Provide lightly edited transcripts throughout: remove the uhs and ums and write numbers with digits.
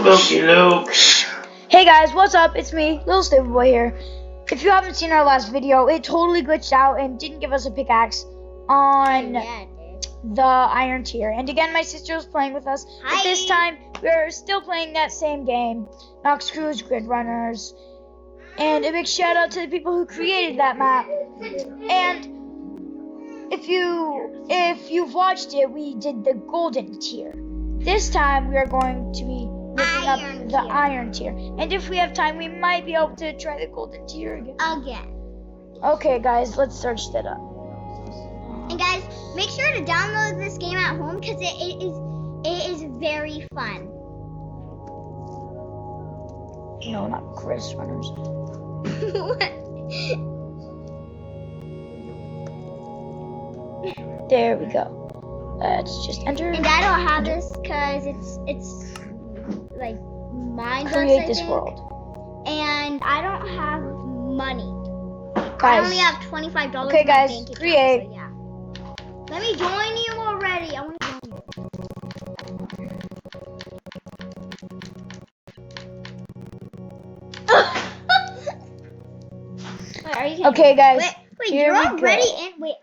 Looky Luke. Hey guys, what's up? It's me, Little Stable Boy here. If you haven't seen our last video, it totally glitched out and didn't give us a pickaxe on the iron tier. And again, my sister was playing with us. But this time, we're still playing that same game, Nox Cruise Grid Runners. And a big shout out to the people who created that map. And if you've watched it, we did the golden tier. This time, we are going to be looking up the iron tier. And if we have time, we might be able to try the golden tier again. Okay, guys, let's search that up. And guys, make sure to download this game at home because it is very fun. No, not Chris Runners. There we go. Let's just enter. And I don't have this because it's like mine. Create this world. And I don't have money. Guys, I only have $25. Okay, in my guys, bank account, create. So yeah. Let me join you already. I want to join you. Wait, are you okay, guys. Wait, here you're we already go. in. Wait,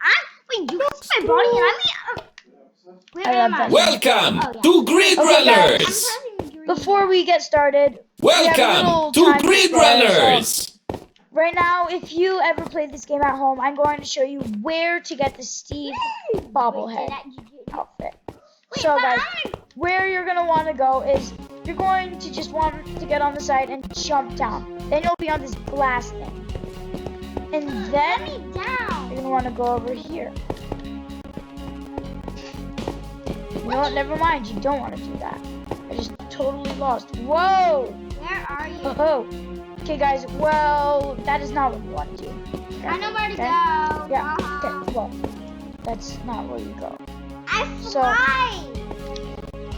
you don't see my body and where am I? Welcome Oh, yeah. to Grid Okay, guys. Runners. I'm pressing the green. Before we get started, we have a Welcome little to time Grid spare, so Runners. right now, if you ever played this game at home, I'm going to show you where to get the Steve bobblehead outfit. So guys, where you're going to want to go is you're going to just want to get on the side and jump down. Then you'll be on this glass thing. And then you're going to want to go over here. You know what? Never mind. You don't want to do that. I just totally lost. Whoa! Where are you? Oh. Okay, guys. Well, that is not what you want to do. Okay. I know where to go. Yeah. Okay. Well, that's not where you go. I fly.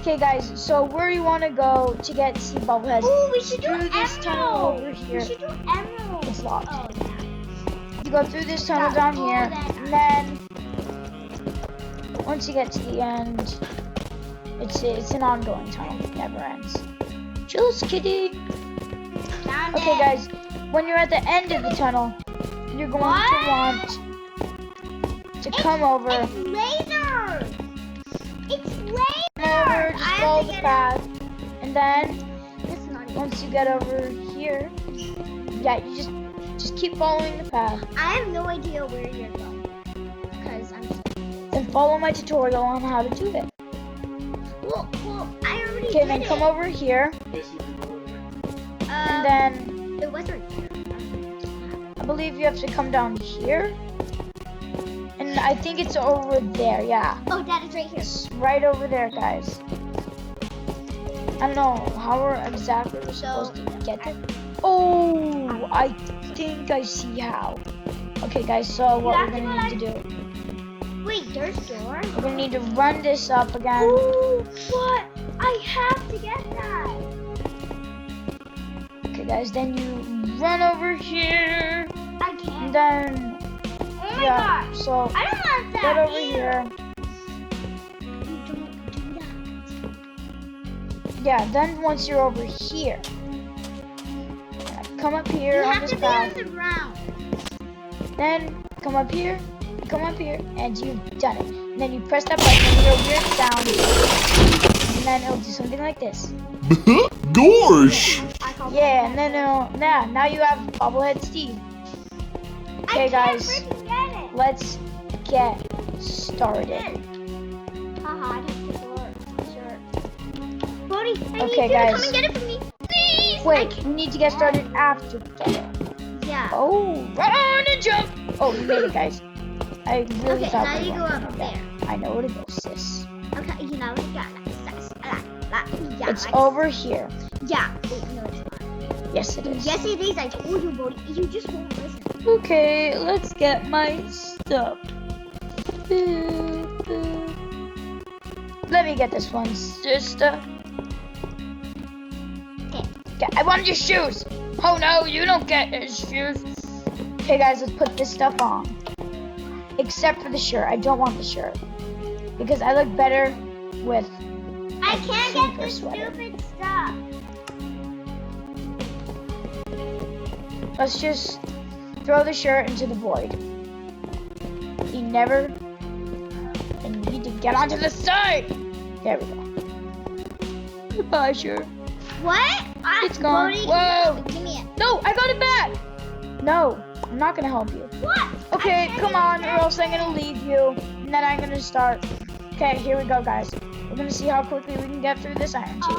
Okay, guys. So where you want to go to get Steve bobbleheads? Ooh, we should do through this tunnel over emerald. here. We should do emerald. It's locked. Oh, yeah. You go through this tunnel down here, and then once you get to the end, it's an ongoing tunnel. It never ends. Just kidding. Okay, guys. When you're at the end of the tunnel, you're going to want to come over. It's laser. It's laser. Over, just follow the path, and then It's not even. once you get over here, yeah, you just keep following the path. I have no idea where you're going because I'm. Then follow my tutorial on how to do it. Well, I already Okay, did then it. come over here, and then it was right there. I believe you have to come down here, and I think it's over there. Yeah, Oh, that is right here. it's right over there, guys. I don't know how we're exactly supposed to get there. Oh, I think I see how. Okay, guys, so what we're gonna need to do? Wait, there's door. We're gonna need to run this up again. Ooh, what? I have to get that. Okay, guys, then you run over here, I and can't. then Oh my yeah. gosh. So I don't want that. get over either. here. You don't do that. Yeah, then once you're over here, come up here You on have this to be on path. the ground. Then come up here, and you've done it. And then you press that button and you hear a weird sound, and then it'll do something like this. Gosh. Yeah, and then now you have bobblehead Steve. Okay, guys, I can't freaking get it. let's get started. Haha, I have to door. Sure. Bodhi, I Okay, need you to guys. come and get it for me. Please. Wait, we need to get started after getting. Yeah. Oh, run and jump! Oh, we made it, guys. I really Okay, thought now we you weren't go gonna up make that. I know where to go, sis. Okay, you know what? Yeah. It's over here. Yeah. Wait, no, it's not. Yes, it is. Yes, it is. I told you, Bodhi. You just won't listen. Okay, let's get my stuff. Let me get this one, sister. Okay, I wanted your shoes. Oh no, you don't get his shoes. Okay, guys, let's put this stuff on. Except for the shirt. I don't want the shirt. Because I look better with I can't get super this sweater. stupid stuff. Let's just throw the shirt into the void. He never. I need to get onto the side. There we go. Goodbye, shirt. What? It's gone. Bodhi, Whoa. Give me it. No, I got it back. No, I'm not gonna help you. What? Okay, come on, or else I'm gonna leave you, and then I'm gonna start. Okay, here we go, guys. We're gonna see how quickly we can get through this iron tier.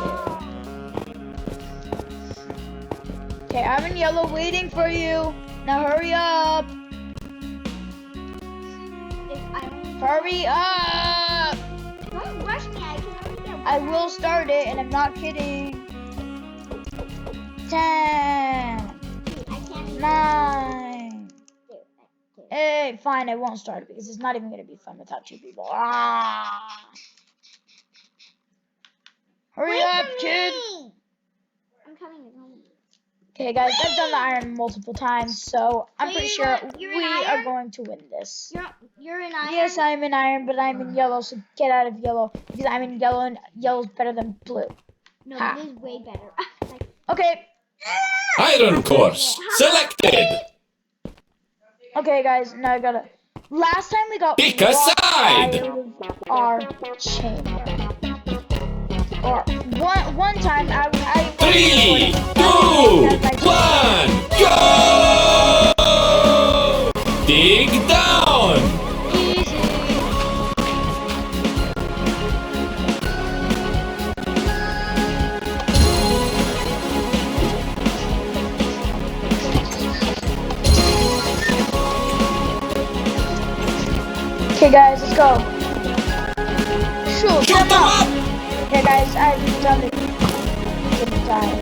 Okay, I'm in yellow waiting for you. Now hurry up. Hurry up. Don't rush me. I can only get I will start it, and I'm not kidding. 10, I can't even 9, do it. 8. Fine, I won't start it because it's not even gonna be fun without 2 people. Ah. Hurry Wait up, for kid. me. I'm coming. Okay, guys, I've done the iron multiple times, so I'm So pretty you're sure you're in we are iron? going to win this. You're in iron. Yes, I'm in iron, but I'm in yellow, so get out of yellow because I'm in yellow, and yellow's better than blue. No, Ha. this is way better. Like, Okay, Iron course selected. okay, guys, now I gotta. Last time we got Pick a locked side. out of our chamber. Or one time I 3, 2, 1, go! Dig down. Easy. Okay, guys, let's go. Shoot Shoot them them up. up. Okay, guys, I've done it. Didn't die.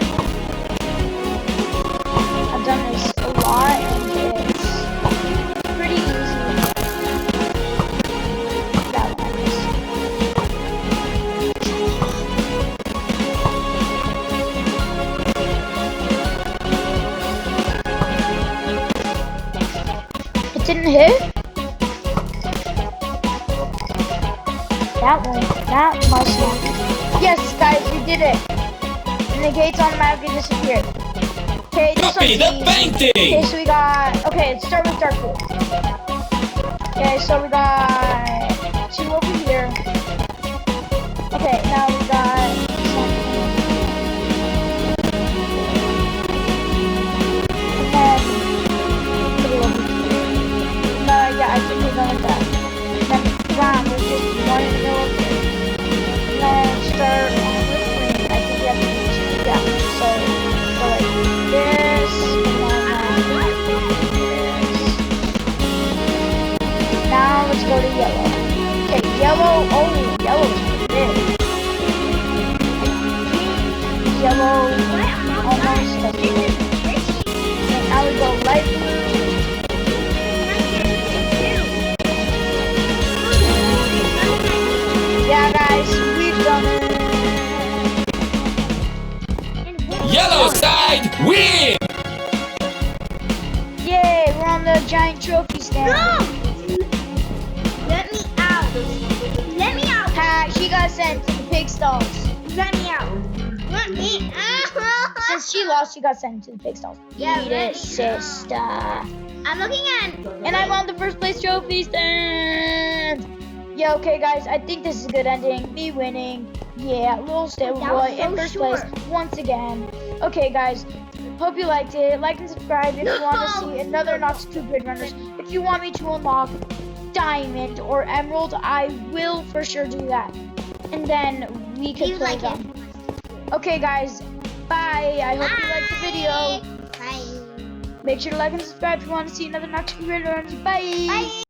I've done this a lot, and it's pretty easy. That one is. It didn't hit? That must have. Yes, guys, we did it. And the gates automatically disappeared. Okay, this Copy one's the easy. painting. Okay, so we got. Okay, let's start with dark blue. Okay, so we got 2 over here. Okay, now we got. And then. Put it over here. No, yeah, I think we're going like that. And then brown, there's just one in the middle of here. And then start on with green. I think we have to do 2. Yeah, so go like this. And then this. Now let's go to yellow. Okay, yellow. Oh, yellow's big. Yellow almost touching it. Okay, now we go light blue. Yeah, guys, we've done it. Yellow side win. Yay, we're on the giant trophy stand. no! Let me out. Let me out. Ha, she got sent to the pig stalls. Let me out. Let me out. Since she lost, she got sent to the pig stalls. Yeah, Eat let it, me sister. I'm looking at. And I'm on the first place trophy stand. Yeah, okay, guys, I think this is a good ending. Me winning. Yeah, Little Stable That was Boy so in first short. place once again. Okay, guys, hope you liked it. Like and subscribe if you want to see another Nox 2 Grid Runners. If you want me to unlock Diamond or Emerald, I will for sure do that. And then we can You play like them. it. Okay, guys, bye. I hope you liked the video. Bye. Make sure to like and subscribe if you want to see another Nox 2 Grid Runners. Bye. Bye.